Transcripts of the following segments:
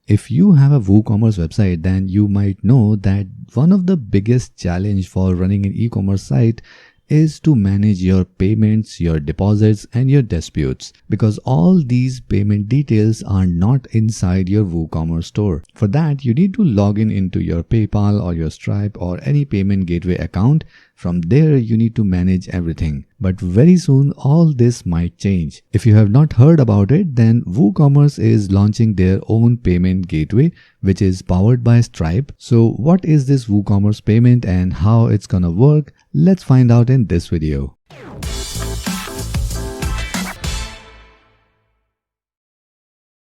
If you have a WooCommerce website, then you might know that one of the biggest challenge for running an e-commerce site is to manage your payments, your deposits, and your disputes, because all these payment details are not inside your WooCommerce store. For that, you need to log in into your PayPal or your Stripe or any payment gateway account. From there, you need to manage everything. But very soon, all this might change. If you have not heard about it, then WooCommerce is launching their own payment gateway, which is powered by Stripe. So what is this WooCommerce payment and how it's gonna work? Let's find out in this video.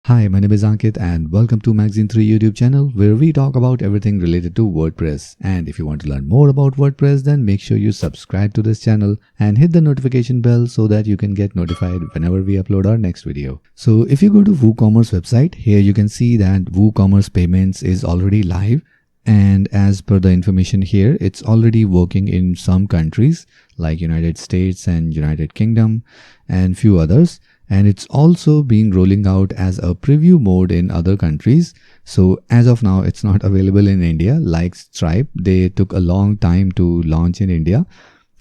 Hi, my name is Ankit and welcome to Magazine 3 YouTube channel, where we talk about everything related to WordPress. And if you want to learn more about WordPress, then make sure you subscribe to this channel and hit the notification bell so that you can get notified whenever we upload our next video. So if you go to WooCommerce website, here you can see that WooCommerce Payments is already live. And as per the information here, it's already working in some countries like United States and United Kingdom and few others. And it's also being rolling out as a preview mode in other countries. So as of now, it's not available in India like Stripe. They took a long time to launch in India.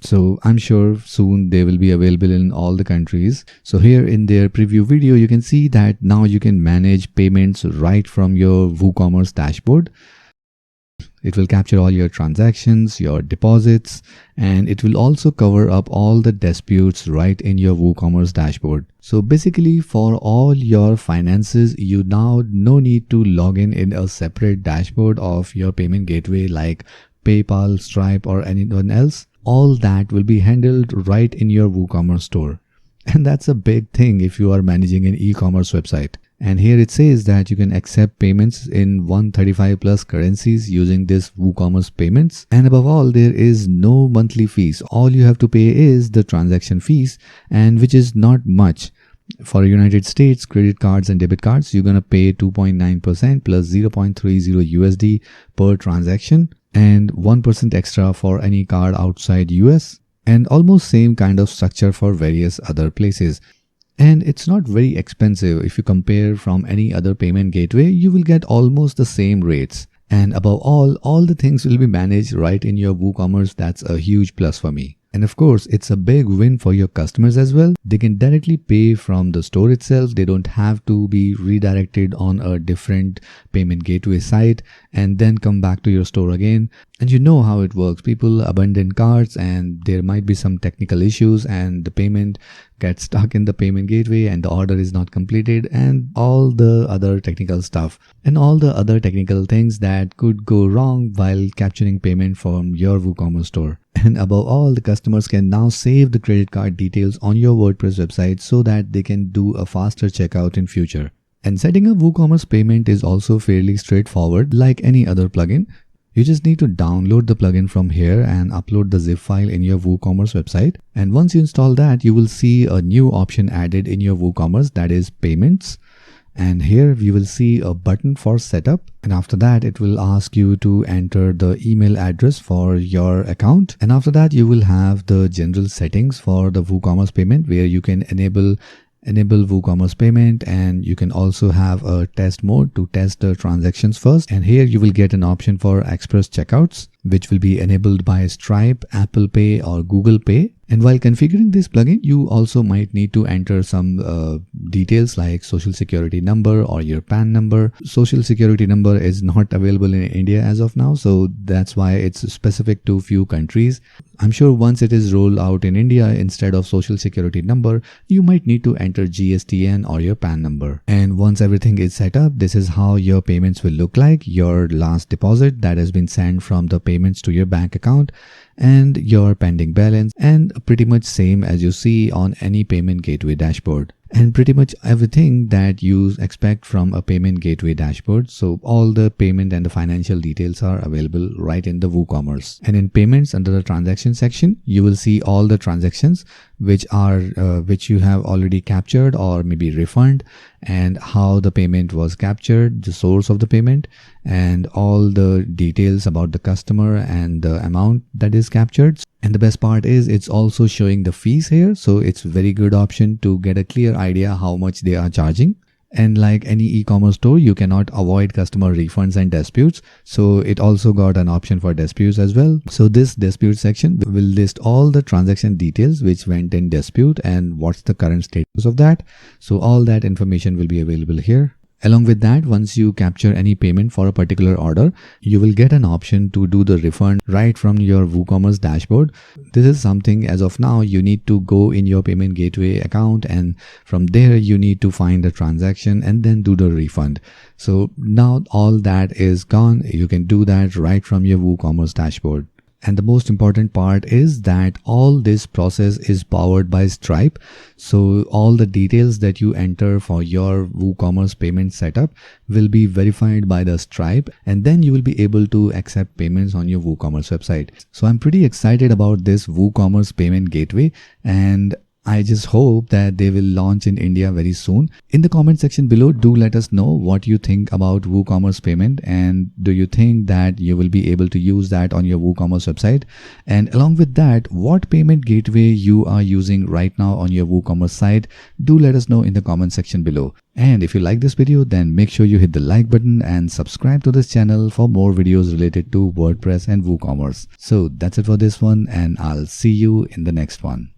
So I'm sure soon they will be available in all the countries. So here in their preview video, you can see that now you can manage payments right from your WooCommerce dashboard. It will capture all your transactions, your deposits, and it will also cover up all the disputes right in your WooCommerce dashboard. So basically for all your finances, you now no need to log in a separate dashboard of your payment gateway like PayPal, Stripe, or anyone else. All that will be handled right in your WooCommerce store. And that's a big thing if you are managing an e-commerce website. And here it says that you can accept payments in 135 plus currencies using this WooCommerce payments. And above all, there is no monthly fees. All you have to pay is the transaction fees, and which is not much. For United States credit cards and debit cards, you're going to pay 2.9% plus 0.30 USD per transaction and 1% extra for any card outside US, and almost same kind of structure for various other places. And it's not very expensive. If you compare from any other payment gateway, you will get almost the same rates. And above all the things will be managed right in your WooCommerce. That's a huge plus for me. And of course, it's a big win for your customers as well. They can directly pay from the store itself. They don't have to be redirected on a different payment gateway site and then come back to your store again. And you know how it works. People abandon carts and there might be some technical issues and the payment gets stuck in the payment gateway and the order is not completed and all the other technical stuff and all the other technical things that could go wrong while capturing payment from your WooCommerce store. And above all, the customers can now save the credit card details on your WordPress website so that they can do a faster checkout in future. And setting up WooCommerce payment is also fairly straightforward like any other plugin. You just need to download the plugin from here and upload the zip file in your WooCommerce website. And once you install that, you will see a new option added in your WooCommerce, that is payments. And here you will see a button for setup. And after that, it will ask you to enter the email address for your account. And after that, you will have the general settings for the WooCommerce payment where you can enable WooCommerce payment, and you can also have a test mode to test the transactions first. And here you will get an option for express checkouts, which will be enabled by Stripe, Apple Pay, or Google Pay. And while configuring this plugin, you also might need to enter some details like social security number or your PAN number. Social security number is not available in India as of now, so that's why it's specific to few countries. I'm sure once it is rolled out in India, instead of social security number, you might need to enter GSTN or your PAN number. And once everything is set up, this is how your payments will look like. Your last deposit that has been sent from the payments to your bank account, and your pending balance, and pretty much same as you see on any payment gateway dashboard. And pretty much everything that you expect from a payment gateway dashboard. So all the payment and the financial details are available right in the WooCommerce. And in payments, under the transaction section, you will see all the transactions which you have already captured or maybe refund, and how the payment was captured, the source of the payment, and all the details about the customer and the amount that is captured. And the best part is it's also showing the fees here. So it's a very good option to get a clear idea how much they are charging. And like any e-commerce store, you cannot avoid customer refunds and disputes. So it also got an option for disputes as well. So this dispute section will list all the transaction details which went in dispute and what's the current status of that. So all that information will be available here. Along with that, once you capture any payment for a particular order, you will get an option to do the refund right from your WooCommerce dashboard. This is something as of now you need to go in your payment gateway account, and from there you need to find the transaction and then do the refund. So now all that is gone. You can do that right from your WooCommerce dashboard. And the most important part is that all this process is powered by Stripe. So all the details that you enter for your WooCommerce payment setup will be verified by the Stripe, and then you will be able to accept payments on your WooCommerce website. So I'm pretty excited about this WooCommerce payment gateway, and I just hope that they will launch in India very soon. In the comment section below, do let us know what you think about WooCommerce payment, and do you think that you will be able to use that on your WooCommerce website? And along with that, what payment gateway you are using right now on your WooCommerce site? Do let us know in the comment section below. And if you like this video, then make sure you hit the like button and subscribe to this channel for more videos related to WordPress and WooCommerce. So that's it for this one, and I'll see you in the next one.